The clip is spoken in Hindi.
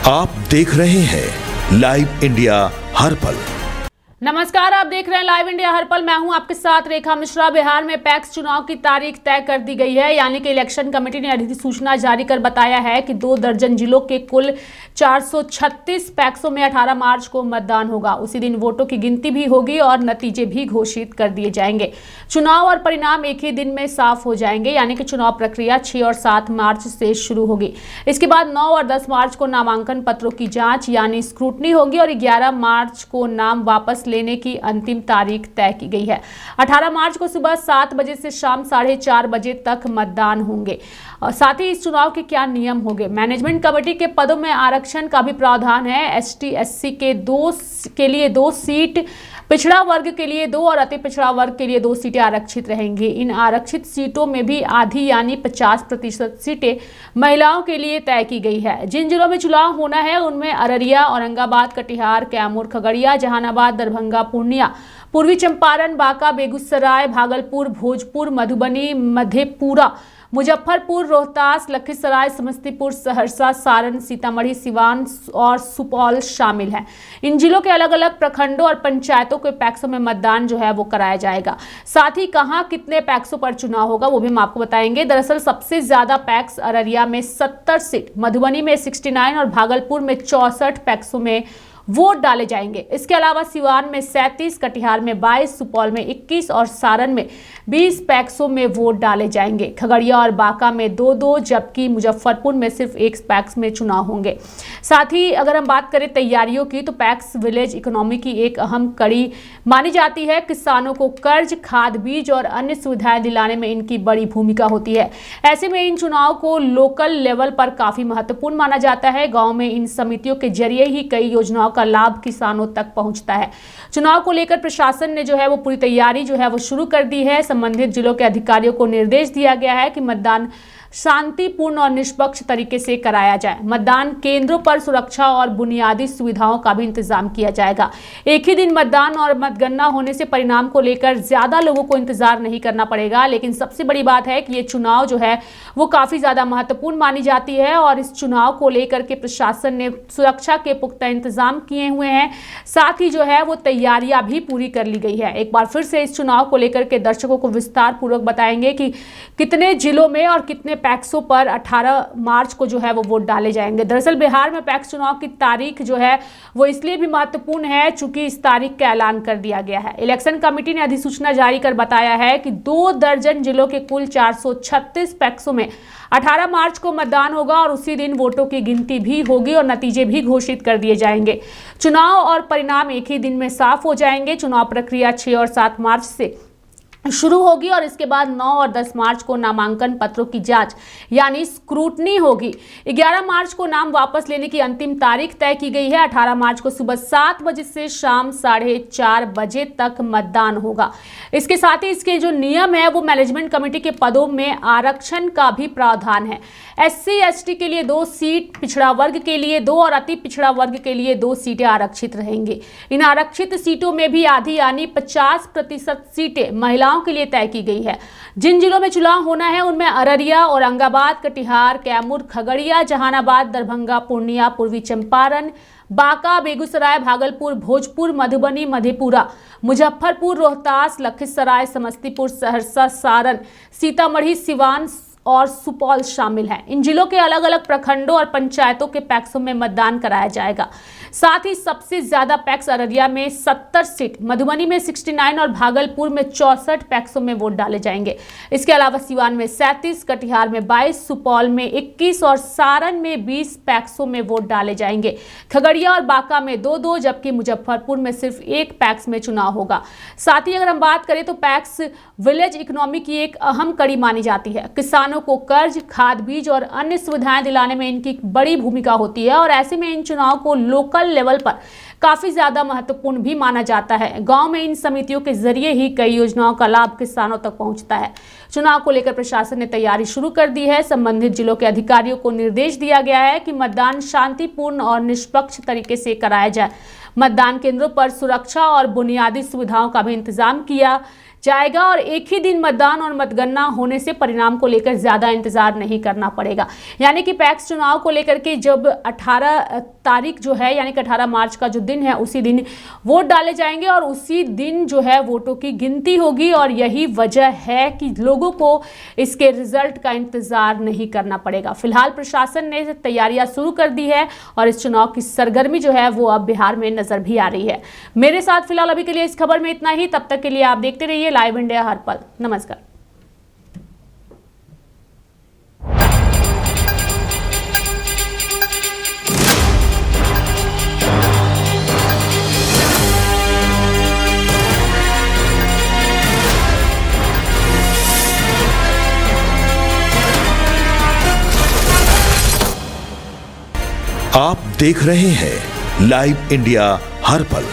आप देख रहे हैं लाइव इंडिया हर पल। नमस्कार, आप देख रहे हैं लाइव इंडिया हर पल। मैं हूं आपके साथ रेखा मिश्रा। बिहार में पैक्स चुनाव की तारीख तय कर दी गई है, यानी कि इलेक्शन कमेटी ने अधिसूचना जारी कर बताया है कि 2 दर्जन जिलों के कुल 436 पैक्सों में 18 मार्च को मतदान होगा। उसी दिन वोटों की गिनती भी होगी और नतीजे भी घोषित कर दिए जाएंगे। चुनाव और परिणाम एक ही दिन में साफ हो जाएंगे, यानी कि चुनाव प्रक्रिया 6 और 7 मार्च से शुरू होगी। इसके बाद 9 और 10 मार्च को नामांकन पत्रों की जांच यानी स्क्रूटनी होगी और 11 मार्च को नाम वापस लेने की अंतिम तारीख तय की गई है। 18 मार्च को सुबह 7 बजे से शाम 4:30 बजे तक मतदान होंगे। साथ ही इस चुनाव के क्या नियम होंगे? मैनेजमेंट कमेटी के पदों में आरक्षण का भी प्रावधान है। एसटी एससी के लिए 2 सीट, पिछड़ा वर्ग के लिए 2 और अति पिछड़ा वर्ग के लिए 2 सीटें आरक्षित रहेंगी। इन आरक्षित सीटों में भी आधी यानी 50% सीटें महिलाओं के लिए तय की गई है। जिन जिलों में चुनाव होना है उनमें अररिया, औरंगाबाद, कटिहार, कैमूर, खगड़िया, जहानाबाद, दरभंगा, पूर्णिया, पूर्वी चंपारण, बांका, बेगूसराय, भागलपुर, भोजपुर, मधुबनी, मधेपुरा, मुजफ्फरपुर, रोहतास, लखीसराय, समस्तीपुर, सहरसा, सारण, सीतामढ़ी, सिवान और सुपौल शामिल हैं। इन जिलों के अलग अलग प्रखंडों और पंचायतों के पैक्सों में मतदान जो है वो कराया जाएगा। साथ ही कहां कितने पैक्सों पर चुनाव होगा वो भी हम आपको बताएंगे। दरअसल सबसे ज्यादा पैक्स अररिया में 70 सीट, मधुबनी में 69 और भागलपुर में 64 पैक्सों में वोट डाले जाएंगे। इसके अलावा सिवान में 37, कटिहार में 22, सुपौल में 21 और सारण में 20 पैक्सों में वोट डाले जाएंगे। खगड़िया और बांका में 2-2 जबकि मुजफ्फरपुर में सिर्फ 1 पैक्स में चुनाव होंगे। साथ ही अगर हम बात करें तैयारियों की, तो पैक्स विलेज इकोनॉमी की एक अहम कड़ी मानी जाती है। किसानों को कर्ज, खाद, बीज और अन्य सुविधाएं दिलाने में इनकी बड़ी भूमिका होती है। ऐसे में इन चुनाव को लोकल लेवल पर काफी महत्वपूर्ण माना जाता है। गाँव में इन समितियों के जरिए ही कई योजनाओं का लाभ किसानों तक पहुंचता है। चुनाव को लेकर प्रशासन ने जो है वो पूरी तैयारी जो है वो शुरू कर दी है। संबंधित जिलों के अधिकारियों को निर्देश दिया गया है कि मतदान शांतिपूर्ण और निष्पक्ष तरीके से कराया जाए। मतदान केंद्रों पर सुरक्षा और बुनियादी सुविधाओं का भी इंतजाम किया जाएगा। एक ही दिन मतदान और मतगणना होने से परिणाम को लेकर ज्यादा लोगों को इंतजार नहीं करना पड़ेगा। लेकिन सबसे बड़ी बात है कि ये चुनाव जो है वो काफी ज्यादा महत्वपूर्ण मानी जाती है और इस चुनाव को लेकर के प्रशासन ने सुरक्षा के पुख्ता इंतजाम किए हुए हैं। साथ ही जो है वो तैयारियां भी पूरी कर ली गई है। एक बार फिर से इस चुनाव को लेकर के दर्शकों को विस्तार पूर्वक बताएंगे कि कितने जिलों में और कितने पैक्सों पर 18 मार्च को जो है वो वोट डाले जाएंगे। दरअसल बिहार में पैक्स चुनाव की तारीख जो है वो इसलिए भी महत्वपूर्ण है चूंकि इस तारीख का ऐलान कर दिया गया है। इलेक्शन कमेटी ने अधिसूचना जारी कर बताया है कि 2 दर्जन जिलों के कुल 436 पैक्सों में 18 मार्च को मतदान होगा और उसी दिन वोटों की गिनती भी होगी और नतीजे भी घोषित कर दिए जाएंगे। चुनाव और परिणाम एक ही दिन में साफ हो जाएंगे। चुनाव प्रक्रिया 6 और 7 मार्च से शुरू होगी और इसके बाद 9 और 10 मार्च को नामांकन पत्रों की जांच यानी स्क्रूटनी होगी। 11 मार्च को नाम वापस लेने की अंतिम तारीख तय की गई है। 18 मार्च को सुबह 7 बजे से शाम 4:30 बजे तक मतदान होगा। इसके साथ ही इसके जो नियम है वो मैनेजमेंट कमेटी के पदों में आरक्षण का भी प्रावधान है। एससी एसटी के लिए 2 सीट, पिछड़ा वर्ग के लिए 2 और अति पिछड़ा वर्ग के लिए 2 सीटें आरक्षित रहेंगी। इन आरक्षित सीटों में भी आधी यानी 50% सीटें महिलाओं के लिए तय की गई है। जिन जिलों में चुनाव होना है उनमें अररिया, औरंगाबाद, कटिहार, कैमूर, खगड़िया, जहानाबाद, दरभंगा, पूर्णिया, पूर्वी चंपारण, बांका, बेगूसराय, भागलपुर, भोजपुर, मधुबनी, मधेपुरा, मुजफ्फरपुर, रोहतास, लखीसराय, समस्तीपुर, सहरसा, सारण, सीतामढ़ी, सिवान और सुपौल शामिल हैं। इन जिलों के अलग अलग प्रखंडों और पंचायतों के पैक्सों में मतदान कराया जाएगा। साथ ही सबसे ज्यादा पैक्स अररिया में 70 सीट, मधुबनी में 69 और भागलपुर में 64 पैक्सों में वोट डाले जाएंगे। इसके अलावा सिवान में 37, कटिहार में 22, सुपौल में 21 और सारण में 20 पैक्सों में वोट डाले जाएंगे। खगड़िया और बांका में 2-2 जबकि मुजफ्फरपुर में सिर्फ 1 पैक्स में चुनाव होगा। साथ ही अगर हम बात करें तो पैक्स विलेज इकोनॉमी की एक अहम कड़ी मानी जाती है। किसानों को कर्ज, खाद, बीज और अन्य सुविधाएं दिलाने में इनकी बड़ी भूमिका होती है और ऐसे में इन चुनाव को लोकल लेवल पर काफी ज्यादा महत्वपूर्ण भी माना जाता है। गांव में इन समितियों के जरिए ही कई योजनाओं का लाभ किसानों तक पहुंचता है। चुनाव को लेकर प्रशासन ने तैयारी शुरू कर दी है। संबंधित जिलों के अधिकारियों को निर्देश दिया गया है कि मतदान शांतिपूर्ण और निष्पक्ष तरीके से कराया जाए। मतदान केंद्रों पर सुरक्षा और बुनियादी सुविधाओं का भी इंतजाम किया जाएगा और एक ही दिन मतदान और मतगणना होने से परिणाम को लेकर ज्यादा इंतजार नहीं करना पड़ेगा। यानी कि पैक्स चुनाव को लेकर के जब 18 तारीख जो है यानी कि 18 मार्च का जो दिन है उसी दिन वोट डाले जाएंगे और उसी दिन जो है वोटों की गिनती होगी और यही वजह है कि लोगों को इसके रिजल्ट का इंतजार नहीं करना पड़ेगा। फिलहाल प्रशासन ने तैयारियां शुरू कर दी है और इस चुनाव की सरगर्मी जो है वो अब बिहार में नजर भी आ रही है। मेरे साथ फिलहाल अभी के लिए इस खबर में इतना ही। तब तक के लिए आप देखते रहिए लाइव इंडिया हर पल। नमस्कार। आप देख रहे हैं लाइव इंडिया हर पल।